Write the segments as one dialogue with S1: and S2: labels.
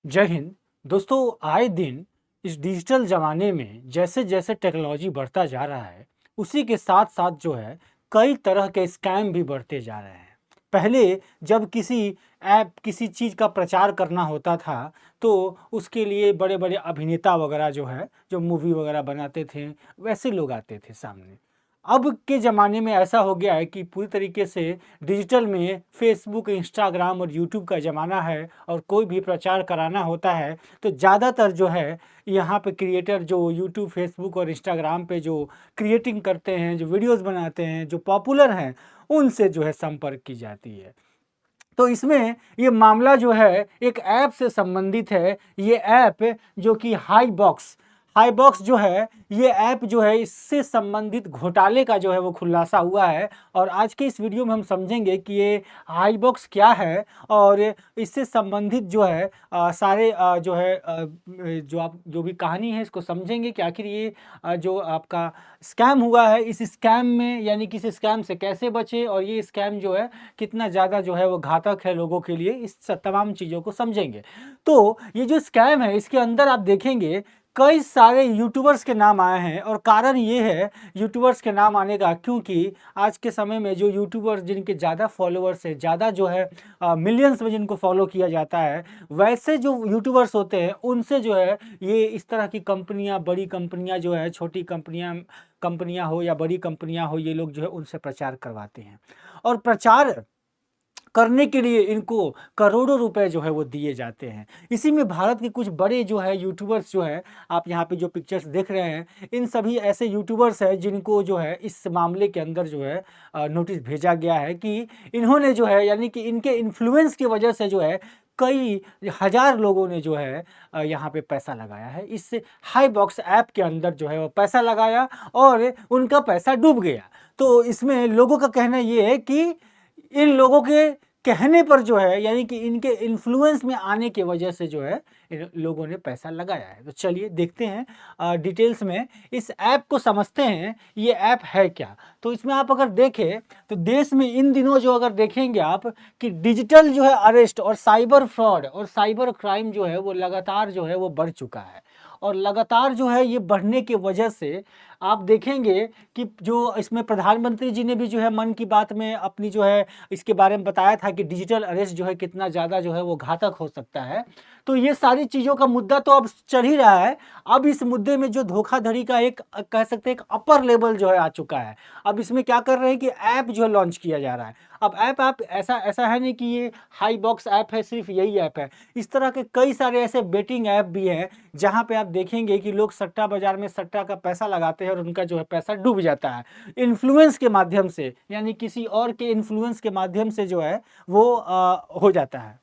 S1: जय हिंद। दोस्तों, आए दिन इस डिजिटल ज़माने में जैसे-जैसे टेक्नोलॉजी बढ़ता जा रहा है, उसी के साथ-साथ जो है कई तरह के स्कैम भी बढ़ते जा रहे हैं। पहले जब किसी चीज़ का प्रचार करना होता था, तो उसके लिए बड़े-बड़े अभिनेता वगैरह जो है, जो मूवी वगैरह बनाते थे, वैसे लोग आते थे सामने। अब के ज़माने में ऐसा हो गया है कि पूरी तरीके से डिजिटल में फ़ेसबुक, इंस्टाग्राम और यूट्यूब का ज़माना है और कोई भी प्रचार कराना होता है, तो ज़्यादातर जो है यहाँ पे क्रिएटर जो यूट्यूब, फ़ेसबुक और इंस्टाग्राम पे जो क्रिएटिंग करते हैं, जो वीडियोज़ बनाते हैं, जो पॉपुलर हैं, उनसे जो है संपर्क की जाती है। तो इसमें ये मामला जो है एक ऐप से संबंधित है। ये ऐप जो कि हाई बॉक्स जो है, ये ऐप जो है इससे संबंधित घोटाले का जो है वो खुलासा हुआ है। और आज के इस वीडियो में हम समझेंगे कि ये हाई बॉक्स क्या है और इससे संबंधित जो है सारे जो है जो भी कहानी है इसको समझेंगे कि आखिर ये जो आपका स्कैम हुआ है, इस स्कैम में यानी कि इस स्कैम से कैसे बचें और ये स्कैम जो है कितना ज़्यादा जो है वो घातक है लोगों के लिए, इस तमाम चीज़ों को समझेंगे। तो ये जो स्कैम है इसके अंदर आप देखेंगे कई सारे यूट्यूबर्स के नाम आए हैं और कारण ये है यूट्यूबर्स के नाम आने का, क्योंकि आज के समय में जो यूट्यूबर्स जिनके ज़्यादा फॉलोअर्स है, ज़्यादा जो है मिलियंस में जिनको फॉलो किया जाता है, वैसे जो यूट्यूबर्स होते हैं उनसे जो है ये इस तरह की कंपनियाँ, बड़ी कंपनियाँ जो है, छोटी कंपनियाँ कंपनियाँ हो या बड़ी कंपनियाँ हो, ये लोग जो है उनसे प्रचार करवाते हैं। और प्रचार करने के लिए इनको करोड़ों रुपए जो है वो दिए जाते हैं। इसी में भारत के कुछ बड़े जो है यूट्यूबर्स जो है, आप यहाँ पे जो पिक्चर्स देख रहे हैं, इन सभी ऐसे यूट्यूबर्स हैं जिनको जो है इस मामले के अंदर जो है नोटिस भेजा गया है कि इन्होंने जो है यानी कि इनके इन्फ्लुएंस की वजह से जो है कई हज़ार लोगों ने जो है यहाँ पे पैसा लगाया है। इस हाई बॉक्स ऐप के अंदर जो है वो पैसा लगाया और उनका पैसा डूब गया। तो इसमें लोगों का कहना ये है कि इन लोगों के कहने पर जो है यानी कि इनके इन्फ्लुएंस में आने की वजह से जो है इन लोगों ने पैसा लगाया है। तो चलिए देखते हैं डिटेल्स में, इस ऐप को समझते हैं, ये ऐप है क्या। तो इसमें आप अगर देखें तो देश में इन दिनों जो अगर देखेंगे आप कि डिजिटल जो है अरेस्ट और साइबर फ्रॉड और साइबर क्राइम जो है वो लगातार जो है वो बढ़ चुका है। और लगातार जो है ये बढ़ने की वजह से आप देखेंगे कि जो इसमें प्रधानमंत्री जी ने भी जो है मन की बात में अपनी जो है इसके बारे में बताया था कि डिजिटल अरेस्ट जो है कितना ज़्यादा जो है वो घातक हो सकता है। तो ये सारी चीज़ों का मुद्दा तो अब चल ही रहा है। अब इस मुद्दे में जो धोखाधड़ी का एक कह सकते हैं एक अपर लेवल जो है आ चुका है। अब इसमें क्या कर रहे हैं कि ऐप जो है लॉन्च किया जा रहा है। अब ऐप आप ऐसा ऐसा है नहीं कि ये हाई बॉक्स ऐप है, सिर्फ यही ऐप है। इस तरह के कई सारे ऐसे बेटिंग ऐप भी हैं जहाँ पे आप देखेंगे कि लोग सट्टा बाज़ार में सट्टा का पैसा लगाते हैं और उनका जो है पैसा डूब जाता है। इन्फ्लुएंस के माध्यम से यानी किसी और के इन्फ्लुएंस के माध्यम से जो है वो हो जाता है।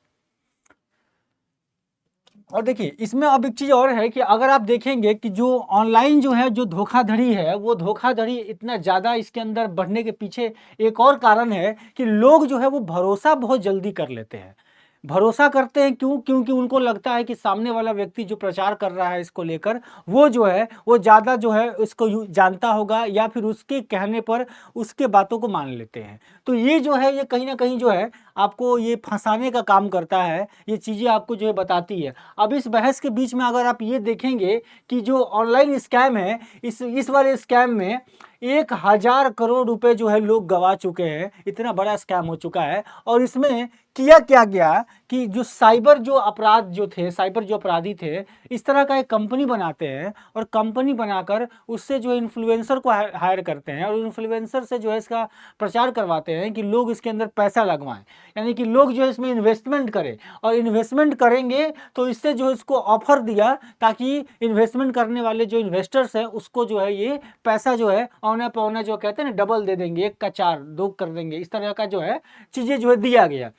S1: और देखिए इसमें अब एक चीज़ और है कि अगर आप देखेंगे कि जो ऑनलाइन जो है जो धोखाधड़ी है, वो धोखाधड़ी इतना ज़्यादा इसके अंदर बढ़ने के पीछे एक और कारण है कि लोग जो है वो भरोसा बहुत जल्दी कर लेते हैं। भरोसा करते हैं क्यों? क्योंकि उनको लगता है कि सामने वाला व्यक्ति जो प्रचार कर रहा है इसको लेकर, वो जो है वो ज़्यादा जो है इसको जानता होगा या फिर उसके कहने पर उसके बातों को मान लेते हैं। तो ये जो है ये कहीं न कहीं जो है आपको ये फँसाने का काम करता है, ये चीज़ें आपको जो है बताती है। अब इस बहस के बीच में अगर आप ये देखेंगे कि जो ऑनलाइन स्कैम है, इस वाले स्कैम में 1000 करोड़ रुपए जो है लोग गँवा चुके हैं, इतना बड़ा स्कैम हो चुका है। और इसमें किया क्या गया कि जो साइबर जो अपराधी थे, इस तरह का एक कंपनी बनाते हैं और कंपनी बनाकर उससे जो है इन्फ्लुएंसर को हायर करते हैं और इन्फ्लुएंसर से जो है इसका प्रचार करवाते हैं कि लोग इसके अंदर पैसा लगवाएँ। यानी कि लोग जो है इसमें इन्वेस्टमेंट करें और इन्वेस्टमेंट करेंगे तो इससे जो है इसको ऑफर दिया ताकि इन्वेस्टमेंट करने वाले जो इन्वेस्टर्स हैं उसको जो है ये पैसा जो है औना पौना जो कहते हैं ना डबल दे देंगे, 1 का 4 2 कर देंगे, इस तरह का जो है चीज़ें जो है दिया गया।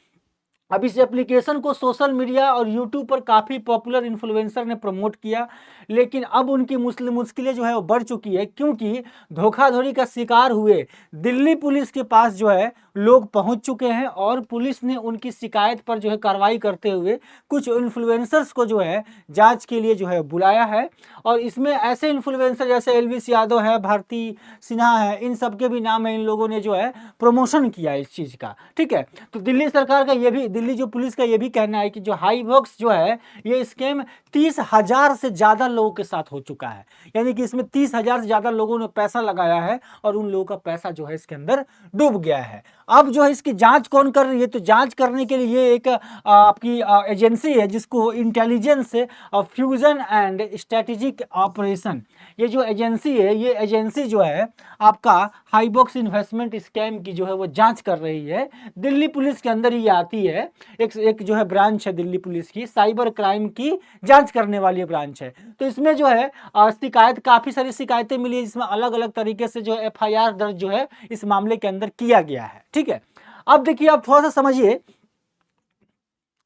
S1: अब इस एप्लीकेशन को सोशल मीडिया और यूट्यूब पर काफ़ी पॉपुलर इन्फ्लुएंसर ने प्रमोट किया, लेकिन अब उनकी मुश्किलें जो है वो बढ़ चुकी है, क्योंकि धोखाधड़ी का शिकार हुए दिल्ली पुलिस के पास जो है लोग पहुंच चुके हैं और पुलिस ने उनकी शिकायत पर जो है कार्रवाई करते हुए कुछ इन्फ्लुएंसर्स को जो है जांच के लिए जो है बुलाया है। और इसमें ऐसे इन्फ्लुएंसर जैसे एलवीस यादव है, भारती सिन्हा है, इन सब के भी नाम है। इन लोगों ने जो है प्रमोशन किया इस चीज़ का, ठीक है। तो दिल्ली सरकार का ये भी, दिल्ली जो पुलिस का ये भी कहना है कि जो हाईबॉक्स जो है ये स्कैम 30,000 से ज़्यादा लोगों के साथ हो चुका है। यानी कि इसमें 30,000 से ज़्यादा लोगों ने पैसा लगाया है और उन लोगों का पैसा जो है इसके अंदर डूब गया है। अब जो है इसकी जांच कौन कर रही है, तो जांच करने के लिए ये एक आपकी एजेंसी है जिसको intelligence fusion and strategic operation, ये जो एजेंसी है, ये एजेंसी जो है आपका हाईबॉक्स इन्वेस्टमेंट स्कैम की जो है वो जांच कर रही है। दिल्ली पुलिस के अंदर ये आती है, एक जो है ब्रांच है दिल्ली पुलिस की, साइबर क्राइम की जांच करने वाली ब्रांच है। तो इसमें जो है शिकायत, काफ़ी सारी शिकायतें मिली है जिसमें अलग अलग तरीके से जो एफआईआर दर्ज जो है इस मामले के अंदर किया गया है, ठीक है। अब देखिए, आप थोड़ा सा समझिए,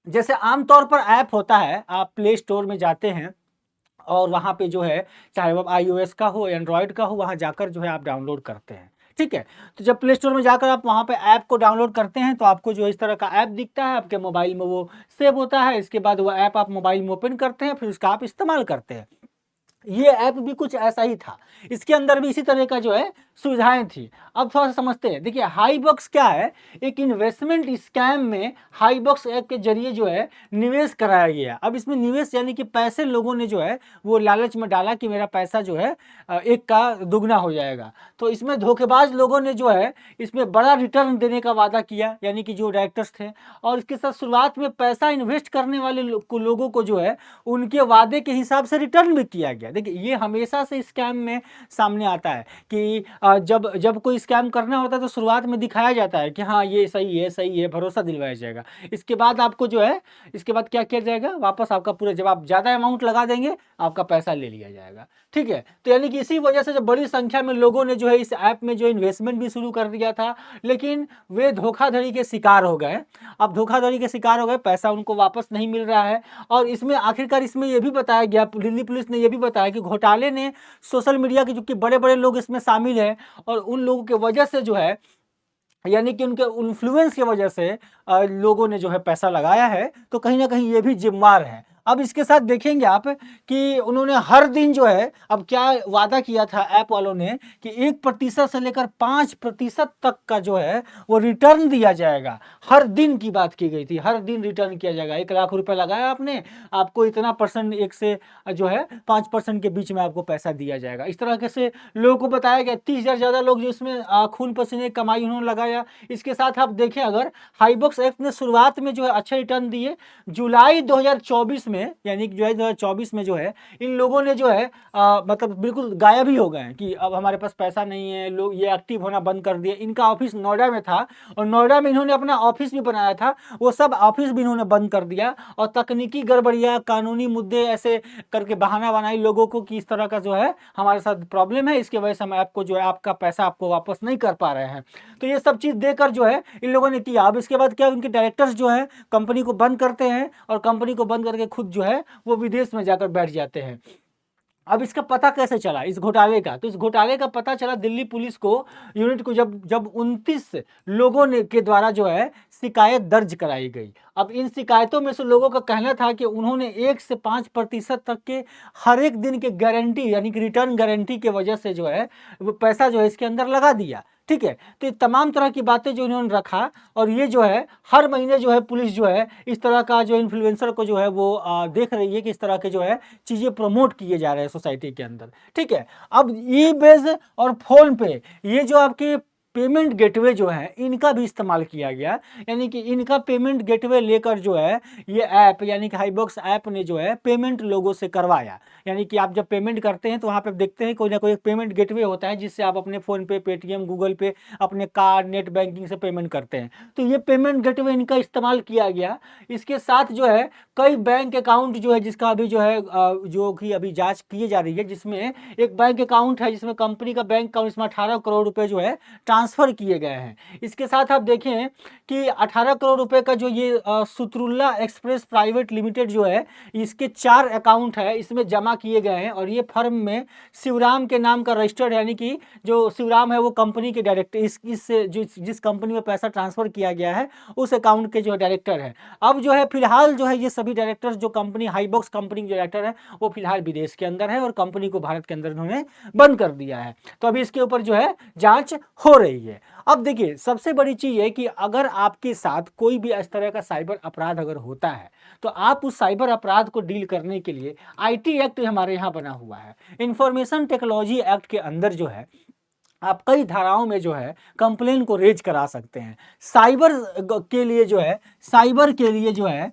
S1: जैसे आमतौर पर ऐप होता है, आप प्ले स्टोर में जाते हैं और वहाँ पे जो है चाहे वो iOS का हो, एंड्रॉयड का हो, वहाँ जाकर जो है आप डाउनलोड करते हैं, ठीक है। तो जब प्ले स्टोर में जाकर आप वहाँ पे ऐप को डाउनलोड करते हैं तो आपको जो इस तरह का ऐप दिखता है, आपके मोबाइल में वो सेव होता है। इसके बाद वो ऐप आप मोबाइल में ओपन करते हैं, फिर उसका आप इस्तेमाल करते हैं। ये ऐप भी कुछ ऐसा ही था, इसके अंदर भी इसी तरह का जो है सुविधाएं थी। अब थोड़ा सा समझते हैं। देखिए, हाईबॉक्स क्या है, एक इन्वेस्टमेंट स्कैम में हाईबॉक्स ऐप के जरिए जो है निवेश कराया गया। अब इसमें निवेश यानी कि पैसे लोगों ने जो है वो लालच में डाला कि मेरा पैसा जो है एक का दुगना हो जाएगा। तो इसमें धोखेबाज लोगों ने जो है इसमें बड़ा रिटर्न देने का वादा किया, यानी कि जो डायरेक्टर्स थे। और इसके साथ शुरुआत में पैसा इन्वेस्ट करने वाले लोगों को जो है उनके वादे के हिसाब से रिटर्न भी किया गया। देखिए, ये हमेशा से स्कैम में सामने आता है कि जब जब कोई स्कैम करना होता है तो शुरुआत में दिखाया जाता है कि हाँ ये सही है, भरोसा दिलवाया जाएगा। इसके बाद आपको जो है, इसके बाद क्या किया जाएगा, वापस आपका पूरा, जब आप ज़्यादा अमाउंट लगा देंगे आपका पैसा ले लिया जाएगा, ठीक है। तो यानी कि इसी वजह से जब बड़ी संख्या में लोगों ने जो है इस ऐप में जो इन्वेस्टमेंट भी शुरू कर दिया था, लेकिन वे धोखाधड़ी के शिकार हो गए। अब धोखाधड़ी के शिकार हो गए, पैसा उनको वापस नहीं मिल रहा है। और इसमें आखिरकार इसमें यह भी बताया गया, दिल्ली पुलिस ने यह भी बताया कि घोटाले ने सोशल मीडिया के, जो कि बड़े बड़े लोग इसमें शामिल हैं और उन लोगों की वजह से जो है, यानी कि उनके इन्फ्लुएंस की वजह से लोगों ने जो है पैसा लगाया है, तो कहीं ना कहीं ये भी जिम्मेदार है। अब इसके साथ देखेंगे आप कि उन्होंने हर दिन जो है, अब क्या वादा किया था ऐप वालों ने कि 1% से लेकर 5% तक का जो है वो रिटर्न दिया जाएगा। हर दिन की बात की गई थी, हर दिन रिटर्न किया जाएगा। 1 लाख रुपए लगाया आपने, आपको इतना परसेंट, 1 से जो है 5% के बीच में आपको पैसा दिया जाएगा। इस तरह से लोगों को बताया गया। 30,000 ज़्यादा लोग जो इसमें खून पसीने की कमाई उन्होंने लगाया। इसके साथ आप देखें, अगर हाईबॉक्स ऐप ने शुरुआत में जो है अच्छे रिटर्न दिए, जुलाई 2024 में, यानी कि जुलाई 2024 में जो है इन लोगों ने जो है मतलब बिल्कुल गायब ही हो गए हैं कि अब हमारे पास पैसा नहीं है। लोग ये एक्टिव होना बंद कर दिए। इनका ऑफिस नोएडा में था और नोएडा में इन्होंने अपना ऑफिस भी बनाया था, वो सब ऑफिस भी इन्होंने बंद कर दिया। और तकनीकी गड़बड़ियाँ, कानूनी मुद्दे ऐसे करके बहाना बनाई लोगों को कि इस तरह का जो है हमारे साथ प्रॉब्लम है, इसकी वजह से हम आपको जो है आपका पैसा आपको वापस नहीं कर पा रहे हैं। तो ये सब चीज़ देकर जो है इन लोगों ने किया। अब इसके बाद क्या, उनके डायरेक्टर्स जो है कंपनी को बंद करते हैं और कंपनी को बंद करके खुद जो है वो विदेश में जाकर बैठ जाते हैं। अब इसका पता कैसे चला इस घोटाले का, तो इस घोटाले का पता चला दिल्ली पुलिस को, यूनिट को, जब 29 लोगों ने के द्वारा जो है शिकायत दर्ज कराई गई। अब इन शिकायतों में से लोगों का कहना था कि उन्होंने 1 से 5% तक के हर एक दिन के गारंटी, यानी कि रिटर्न गारंटी के वजह से जो है वो पैसा जो है इसके अंदर लगा दिया, ठीक है। तो ये तमाम तरह की बातें जो इन्होंने रखा, और ये जो है हर महीने जो है पुलिस जो है इस तरह का जो इन्फ्लुएंसर को जो है वो देख रही है कि इस तरह के जो है चीज़ें प्रमोट किए जा रहे हैं सोसाइटी के अंदर, ठीक है। अब ई-बेज और फोन पे, ये जो आपके पेमेंट गेटवे जो है इनका भी इस्तेमाल किया गया। यानी कि इनका पेमेंट गेटवे लेकर जो है ये ऐप, यानी कि हाईबॉक्स ऐप ने जो है पेमेंट लोगों से करवाया। यानी कि आप जब पेमेंट करते हैं तो वहाँ पे देखते हैं कोई ना कोई पेमेंट गेटवे होता है जिससे आप अपने फ़ोन पे, पेटीएम, गूगल पे, अपने कार्ड, नेट बैंकिंग से पेमेंट करते हैं। तो ये पेमेंट गेटवे इनका इस्तेमाल किया गया। इसके साथ जो है कई बैंक अकाउंट जो है, जिसका अभी जो है जो कि अभी जाँच की जा रही है, जिसमें एक बैंक अकाउंट है जिसमें कंपनी का बैंक अकाउंट, इसमें 18 करोड़ रुपये जो है ट्रांसफ़र किए गए हैं। इसके साथ आप देखें कि 18 करोड़ रुपए का जो ये सुतरुल्ला एक्सप्रेस प्राइवेट लिमिटेड जो है, इसके 4 अकाउंट है, इसमें जमा किए गए हैं और ये फर्म में शिवराम के नाम का रजिस्टर्ड, यानी कि जो शिवराम है वो कंपनी के डायरेक्टर, इस जिस कंपनी में पैसा ट्रांसफ़र किया गया है उस अकाउंट के जो है डायरेक्टर हैं। अब जो है फिलहाल जो है ये सभी डायरेक्टर्स, जो कंपनी हाईबॉक्स कंपनी के डायरेक्टर है वो फिलहाल विदेश के अंदर है और कंपनी को भारत के अंदर उन्होंने बंद कर दिया है। तो अभी इसके ऊपर जो है जांच हो रही है। अब देखिए सबसे बड़ी चीज़ है कि अगर आपके साथ कोई भी इस तरह का साइबर अपराध अगर होता है तो आप उस साइबर अपराध को डील करने के लिए आईटी एक्ट हमारे यहाँ बना हुआ है। इंफॉर्मेशन टेक्नोलॉजी एक्ट के अंदर जो है आप कई धाराओं में जो है कंप्लेन को रेज करा सकते हैं। के लिए जो है साइबर के लिए जो है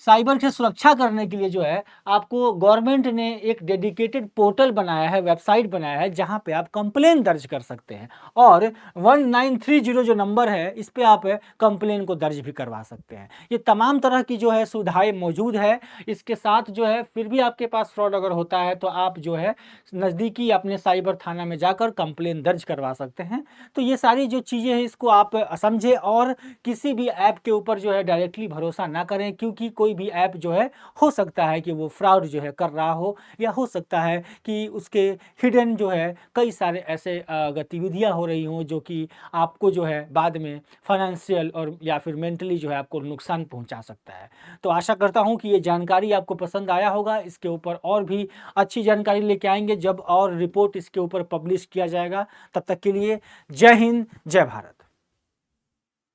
S1: साइबर से सुरक्षा करने के लिए जो है आपको गवर्नमेंट ने एक डेडिकेटेड पोर्टल बनाया है, वेबसाइट बनाया है, जहां पे आप कंप्लेन दर्ज कर सकते हैं और 1930 जो नंबर है इस पे आप कंप्लेन को दर्ज भी करवा सकते हैं। ये तमाम तरह की जो है सुविधाएं मौजूद है। इसके साथ जो है फिर भी आपके पास फ्रॉड अगर होता है तो आप जो है नज़दीकी अपने साइबर थाना में जाकर कंप्लेन दर्ज करवा सकते हैं। तो ये सारी जो चीज़ें हैं इसको आप समझें और किसी भी ऐप के ऊपर जो है डायरेक्टली भरोसा ना करें, क्योंकि कोई भी ऐप जो है हो सकता है कि वो फ्रॉड जो है कर रहा हो, या हो सकता है कि उसके हिडन जो है कई सारे ऐसे गतिविधियां हो रही हों जो कि आपको जो है बाद में फाइनेंशियल और या फिर मेंटली जो है आपको नुकसान पहुंचा सकता है। तो आशा करता हूं कि ये जानकारी आपको पसंद आया होगा। इसके ऊपर और भी अच्छी जानकारी लेके आएंगे जब और रिपोर्ट इसके ऊपर पब्लिश किया जाएगा। तब तक के लिए जय हिंद, जय भारत।